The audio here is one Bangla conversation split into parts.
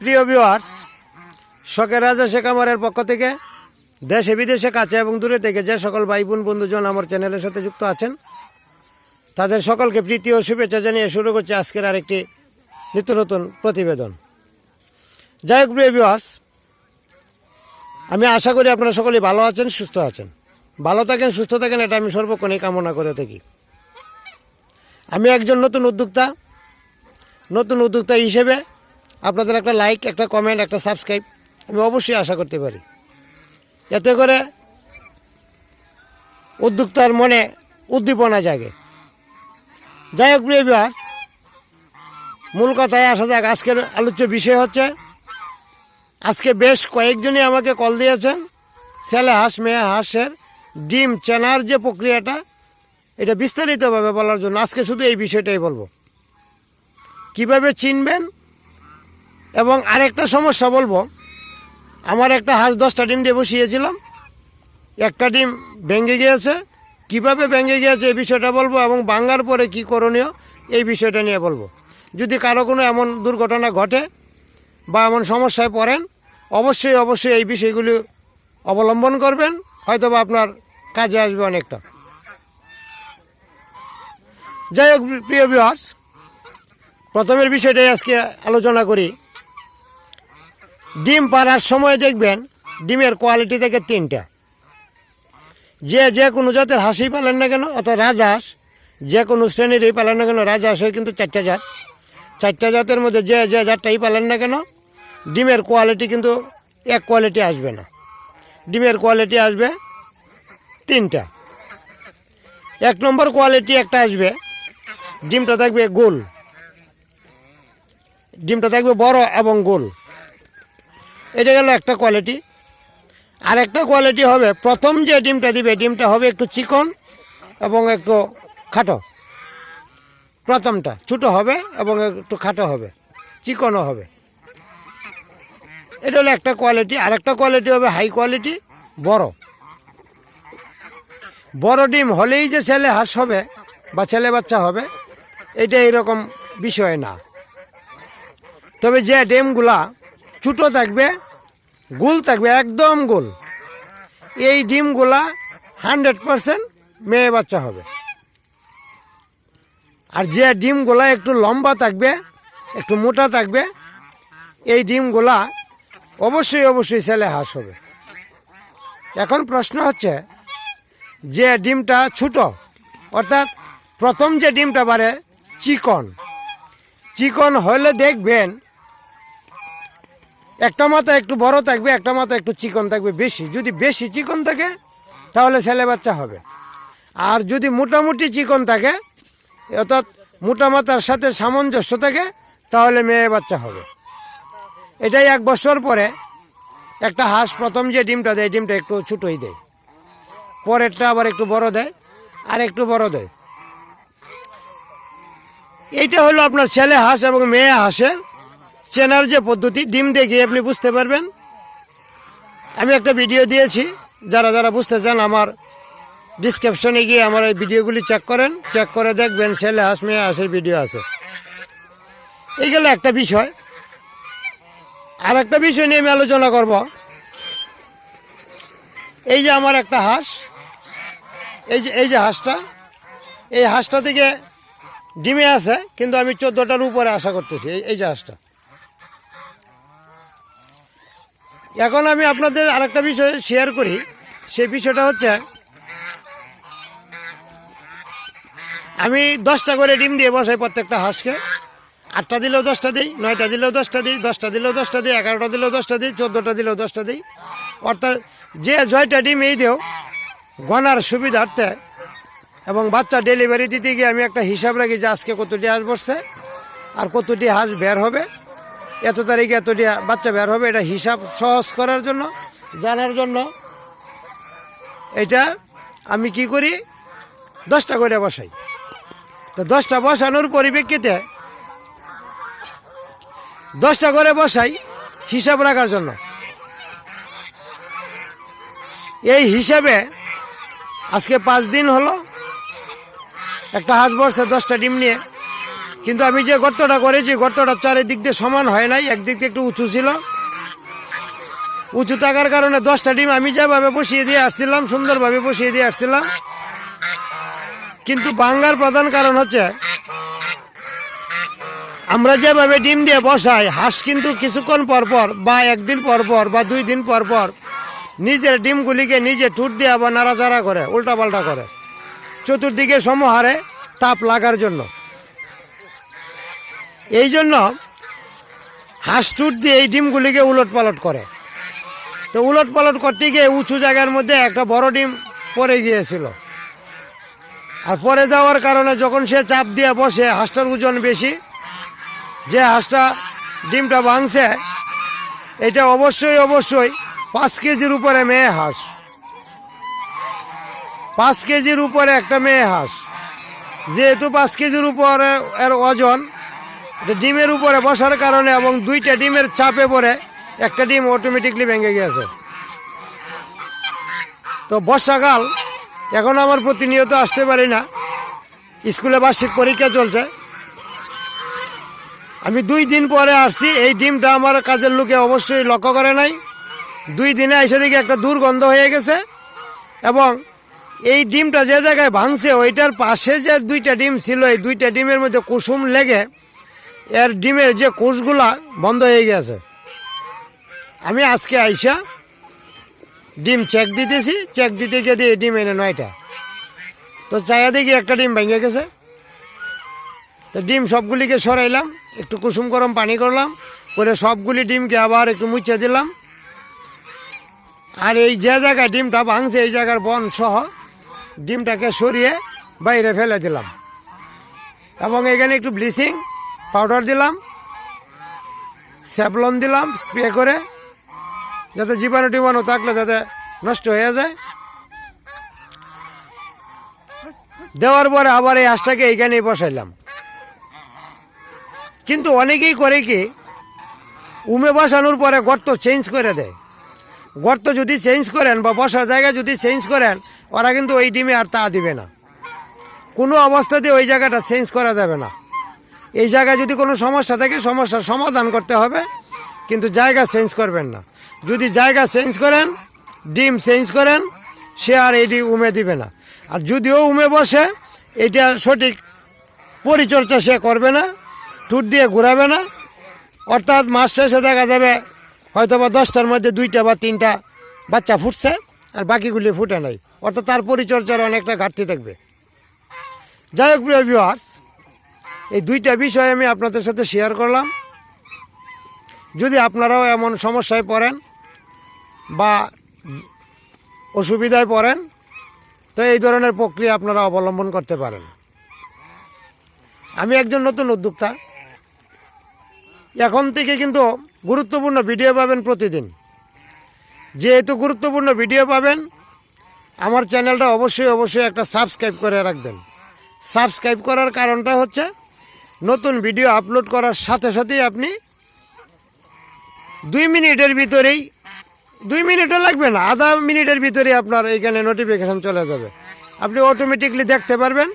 প্রিয় ভিউয়ার্স, শখের রাজা শেখ আমারের পক্ষ থেকে দেশে বিদেশে কাছে এবং দূরে থেকে যে সকল ভাই বোন বন্ধুজন আমার চ্যানেলের সাথে যুক্ত আছেন তাদের সকলকে প্রীতি ও শুভেচ্ছা জানিয়ে শুরু করছে আজকের আরেকটি নিত্য নতুন প্রতিবেদন। যাই হোক প্রিয় ভিউয়ার্স, আমি আশা করি আপনারা সকলেই ভালো আছেন, সুস্থ আছেন। ভালো থাকেন, সুস্থ থাকেন, এটা আমি সর্বক্ষণই কামনা করে থাকি। আমি একজন নতুন উদ্যোক্তা হিসেবে আপনাদের একটা লাইক, একটা কমেন্ট, একটা সাবস্ক্রাইব আমি অবশ্যই আশা করতে পারি। এতে করে উদ্যোক্তার মনে উদ্দীপনা জাগে। যাই হোক প্রিয় ভিউয়ার্স, মূল কথায় আসা যাক। আজকের আলোচ্য বিষয় হচ্ছে, আজকে বেশ কয়েকজনই আমাকে কল দিয়েছেন ছেলে হাঁস মেয়ে হাঁসের ডিম চেনার যে প্রক্রিয়াটা, এটা বিস্তারিতভাবে বলার জন্য আজকে শুধু এই বিষয়টাই বলবো, কিভাবে চিনবেন। এবং আরেকটা সমস্যা বলবো, আমার একটা হাঁস 10টা ডিম দিয়ে বসিয়েছিলাম, একটা ডিম ভেঙে গিয়েছে, কিভাবে ভেঙে গিয়েছে এই বিষয়টা বলবো, এবং ভাঙার পরে কি করণীয় এই বিষয়টা নিয়ে বলবো। যদি কারো কোনো এমন দুর্ঘটনা ঘটে বা এমন সমস্যায় পড়েন, অবশ্যই এই বিষয়গুলি অবলম্বন করবেন, হয়তো বা আপনার কাজে আসবে অনেকটা। যাই হোক প্রিয় ভিউয়ার্স, প্রথমের বিষয়টাই আজকে আলোচনা করি। ডিম পাড়ার সময় দেখবেন ডিমের কোয়ালিটি থেকে 3টা। যে কোনো জাতের হাঁসই পালেন না কেন, অর্থাৎ রাজহাঁস যে কোনো শ্রেণীরই পালেন না কেন, রাজহাঁসের কিন্তু 4টা জাত। 4টা জাতের মধ্যে যে জাতটাই পালেন না কেন, ডিমের কোয়ালিটি কিন্তু এক কোয়ালিটি আসবে না। ডিমের কোয়ালিটি আসবে 3টা। 1 নম্বর কোয়ালিটি একটা আসবে, ডিমটা থাকবে গোল, ডিমটা থাকবে বড় এবং গোল। এটা গেল একটা কোয়ালিটি। আর একটা কোয়ালিটি হবে, প্রথম যে ডিমটা দিবে ডিমটা হবে একটু চিকন এবং একটু খাটো। প্রথমটা ছোটো হবে এবং একটু খাটো হবে, চিকনও হবে। এটা হলো একটা কোয়ালিটি। আর একটা কোয়ালিটি হবে হাই কোয়ালিটি, বড় ডিম হলেই যে ছেলে হাঁস হবে বা ছেলে বাচ্চা হবে, এটা এরকম বিষয় না। তবে যে ডিমগুলা ছোটো থাকবে, গোল থাকবে, একদম গোল, এই ডিমগুলা 100% মেয়ে বাচ্চা হবে। আর যে ডিমগুলা একটু লম্বা থাকবে, একটু মোটা থাকবে, এই ডিমগুলা অবশ্যই ছেলে হাঁস হবে। এখন প্রশ্ন হচ্ছে, যে ডিমটা ছোট, অর্থাৎ প্রথম যে ডিমটা বাড়ে চিকন হলে দেখবেন একটা মাথা একটু বড় থাকবে, একটা মাথা একটু চিকন থাকবে বেশি। যদি বেশি চিকন থাকে তাহলে ছেলে বাচ্চা হবে। আর যদি মোটামুটি চিকন থাকে, অর্থাৎ মোটা মাথার সাথে সামঞ্জস্য থাকে, তাহলে মেয়ে বাচ্চা হবে। এটাই 1 বছর পরে একটা হাঁস প্রথম যে ডিমটা দেয়, ডিমটা একটু ছোটোই দেয়, পরেরটা আবার একটু বড় দেয়, আর একটু বড় দেয়। এইটা হলো আপনার ছেলে হাঁস এবং মেয়ে হাঁসের চেনার যে পদ্ধতি। ডিম দেখে আপনি বুঝতে পারবেন। আমি একটা ভিডিও দিয়েছি, যারা বুঝতে চান আমার ডিসক্রিপশনে গিয়ে আমার এই ভিডিওগুলি চেক করে দেখবেন, ছেলে হাঁস মেয়ে হাঁসের ভিডিও আছে। এই গেল একটা বিষয়। আর একটা বিষয় নিয়ে আমি আলোচনা করব। এই যে আমার একটা হাঁস, এই যে হাঁসটা, এই হাঁসটা থেকে ডিমে আছে, কিন্তু আমি 14টার উপরে আশা করতেছি। এই যে হাঁসটা। এখন আমি আপনাদের আরেকটা বিষয় শেয়ার করি। সেই বিষয়টা হচ্ছে, আমি 10টা করে ডিম দিয়ে বসাই প্রত্যেকটা হাঁসকে। 8টা দিলেও 10টা দিই, 9টা দিলেও 10টা দিই, 10টা দিলেও 10টা দিই, 11টা দিলেও 10টা দিই, 14টা দিলেও 10টা দিই। অর্থাৎ যে 6টা ডিম এই দেও গনার সুবিধার্থে এবং বাচ্চা ডেলিভারি দিতে গিয়ে আমি একটা হিসাব রাখি যে আজকে কতটি হাঁস বসছে আর কতটি হাঁস বের হবে, এত তারিখে এতটি বাচ্চা বের হবে। এটা হিসাব সহজ করার জন্য, জানার জন্য এটা আমি কি করি, 10টা করে বসাই। তো 10টা বসানোর পরিপ্রেক্ষিতে 10টা করে বসাই হিসাব রাখার জন্য। এই হিসাবে আজকে 5 দিন হলো একটা হাঁস বসছে 10টা ডিম নিয়ে, কিন্তু আমি যে গর্তটা করেছি গর্তটা চারিদিক দিয়ে সমান হয় নাই, একদিক দিয়ে একটু উঁচু ছিল। উঁচু থাকার কারণে 10টা ডিম আমি যেভাবে বসিয়ে দিয়ে আসছিলাম, সুন্দরভাবে বসিয়ে দিয়ে আসছিলাম, কিন্তু ভাঙ্গার প্রধান কারণ হচ্ছে আমরা যেভাবে ডিম দিয়ে বসাই, হাঁস কিন্তু কিছুক্ষণ পরপর বা একদিন পরপর বা 2 দিন পরপর নিজের ডিমগুলিকে নিজে ঠুট দিয়ে আবার নাড়াচাড়া করে, উল্টাপাল্টা করে, চতুর্দিকে সমহারে তাপ লাগার জন্য। এই জন্য হাঁস ঠুট দিয়ে এই ডিমগুলিকে উলট পালট করে। তো উলট পালট করতে গিয়ে উঁচু জায়গার মধ্যে একটা বড় ডিম পড়ে গিয়েছিল। আর পরে যাওয়ার কারণে যখন সে চাপ দিয়ে বসে, হাঁসটার ওজন বেশি, যে হাঁসটা ডিমটা ভাঙছে এটা অবশ্যই 5 কেজির উপরে মেয়ে হাঁস, 5 কেজির উপরে একটা মেয়ে হাঁস। যেহেতু 5 কেজির উপরে এর ওজন, ডিমের উপরে বসার কারণে এবং 2টা ডিমের চাপে পড়ে একটা ডিম অটোমেটিকলি ভেঙে গেছে। তো বর্ষাকাল, এখন আমার প্রতিনিয়ত আসতে পারি না, স্কুলে বার্ষিক পরীক্ষা চলছে। আমি 2 দিন পরে আসছি, এই ডিমটা আমার কাজের লোকে অবশ্যই লক্ষ্য করে নাই। 2 দিনে এসে দেখি একটা দুর্গন্ধ হয়ে গেছে, এবং এই ডিমটা যে জায়গায় ভাঙছে ওইটার পাশে যে 2টা ডিম ছিল, এই 2টা ডিমের মধ্যে কুসুম লেগে এর ডিমের যে কোষগুলা বন্ধ হয়ে গেছে। আমি আজকে আইসা ডিম চেক দিতেছি, চেক দিতে গিয়ে দিয়ে ডিম এনে 9টা, তো চাইয়া দেখি একটা ডিম ভেঙে গেছে। তো ডিম সবগুলিকে সরাইলাম, একটু কুসুম গরম পানি করলাম, করে সবগুলি ডিমকে আবার একটু মুছে দিলাম। আর এই যে জায়গায় ডিমটা ভাঙছে এই জায়গার বন সহ ডিমটাকে সরিয়ে বাইরে ফেলে দিলাম, এবং এখানে একটু ব্লিচিং পাউডার দিলাম, স্যাভলন দিলাম স্প্রে করে, যাতে জীবাণু টিবাণু থাকলে যাতে নষ্ট হয়ে যায়। দেওয়ার পরে আবার এই হাঁসটাকে এইখানেই বসাইলাম। কিন্তু অনেকেই করে কি, উমে বসানোর পরে গর্ত চেঞ্জ করে দেয়। গর্ত যদি চেঞ্জ করেন বা বসার জায়গা যদি চেঞ্জ করেন, ওরা কিন্তু ওই ডিমে আর তা দিবে না। কোনো অবস্থাতে ওই জায়গাটা চেঞ্জ করা যাবে না। এই জায়গায় যদি কোনো সমস্যা থাকে, সমস্যার সমাধান করতে হবে, কিন্তু জায়গা চেঞ্জ করবেন না। যদি জায়গা চেঞ্জ করেন, ডিম চেঞ্জ করেন, সে আর এই ডিম উমে দিবে না। আর যদিও উমে বসে, এটা সঠিক পরিচর্যা সে করবে না, ঠুট দিয়ে ঘুরাবে না। অর্থাৎ মাস শেষে দেখা যাবে হয়তো বা 10টার মধ্যে 2টা বা 3টা বাচ্চা ফুটছে, আর বাকিগুলি ফুটে নাই। অর্থাৎ তার পরিচর্যার অনেকটা ঘাটতি থাকবে। যাই হোক প্রিয় ভিউয়ার্স, এই 2টা বিষয় আমি আপনাদের সাথে শেয়ার করলাম। যদি আপনারাও এমন সমস্যায় পড়েন বা অসুবিধায় পড়েন, তো এই ধরনের প্রক্রিয়া আপনারা অবলম্বন করতে পারেন। আমি একজন নতুন উদ্যোক্তা, এখন থেকে কিন্তু গুরুত্বপূর্ণ ভিডিও পাবেন প্রতিদিন। যেহেতু গুরুত্বপূর্ণ ভিডিও পাবেন, আমার চ্যানেলটা অবশ্যই একটা সাবস্ক্রাইব করে রাখবেন। সাবস্ক্রাইব করার কারণটা হচ্ছে, নতুন ভিডিও আপলোড করার সাথে সাথেই আপনি 2 মিনিটের ভিতরেই, 2 মিনিটও লাগবে না, আধা মিনিটের ভিতরেই আপনার এইখানে নোটিফিকেশান চলে যাবে। আপনি অটোমেটিকলি দেখতে পারবেন,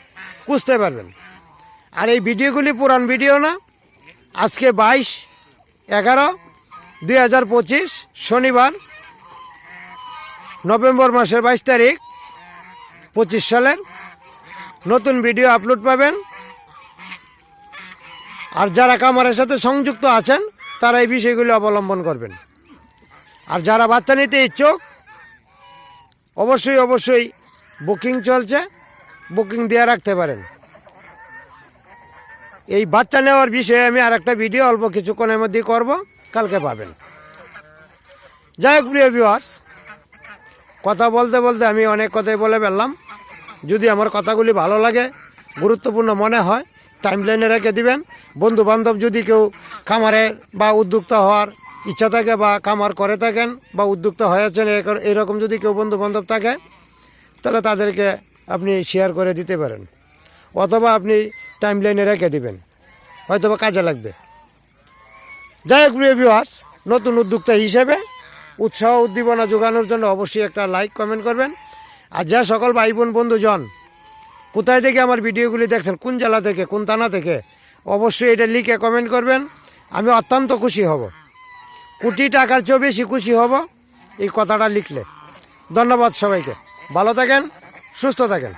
খুঁজতে পারবেন। আর এই ভিডিওগুলি পুরান ভিডিও না। আজকে 22/11/2025 শনিবার, নভেম্বর মাসের 22 তারিখ 25 সালের নতুন ভিডিও আপলোড পাবেন। আর যারা খামারের সাথে সংযুক্ত আছেন তারা এই বিষয়গুলি অবলম্বন করবেন। আর যারা বাচ্চা নিতে ইচ্ছুক, অবশ্যই বুকিং চলছে, বুকিং দিয়ে রাখতে পারেন। এই বাচ্চা নেওয়ার বিষয়ে আমি আর একটা ভিডিও অল্প কিছুক্ষণের মধ্যেই করব, কালকে পাবেন। যাই হোক প্রিয় ভিউয়ার্স, কথা বলতে বলতে আমি অনেক কথাই বলে ফেললাম। যদি আমার কথাগুলি ভালো লাগে, গুরুত্বপূর্ণ মনে হয়, টাইমলাইনে রেখে দিবেন। বন্ধু বান্ধব যদি কেউ খামারে বা উদ্যোক্তা হওয়ার ইচ্ছা থাকে, বা খামার করে থাকেন বা উদ্যোক্তা হয়েছেন, এরকম যদি কেউ বন্ধু বান্ধব থাকে, তাহলে তাদেরকে আপনি শেয়ার করে দিতে পারেন, অথবা আপনি টাইমলাইনে রেখে দিবেন, হয়তো বা কাজে লাগবে। যাই হোক প্রিয় ভিউয়ার্স, নতুন উদ্যোক্তা হিসেবে উৎসাহ উদ্দীপনা যোগানোর জন্য অবশ্যই একটা লাইক কমেন্ট করবেন। আর যা সকল ভাই বোন বন্ধুজন কোথায় থেকে আমার ভিডিওগুলি দেখছেন, কোন জেলা থেকে, কোন থানা থেকে, অবশ্যই এটা লিখে কমেন্ট করবেন। আমি অত্যন্ত খুশি হব, কোটি টাকার চেয়েও বেশি খুশি হব এই কথাটা লিখলে। ধন্যবাদ সবাইকে, ভালো থাকেন, সুস্থ থাকেন।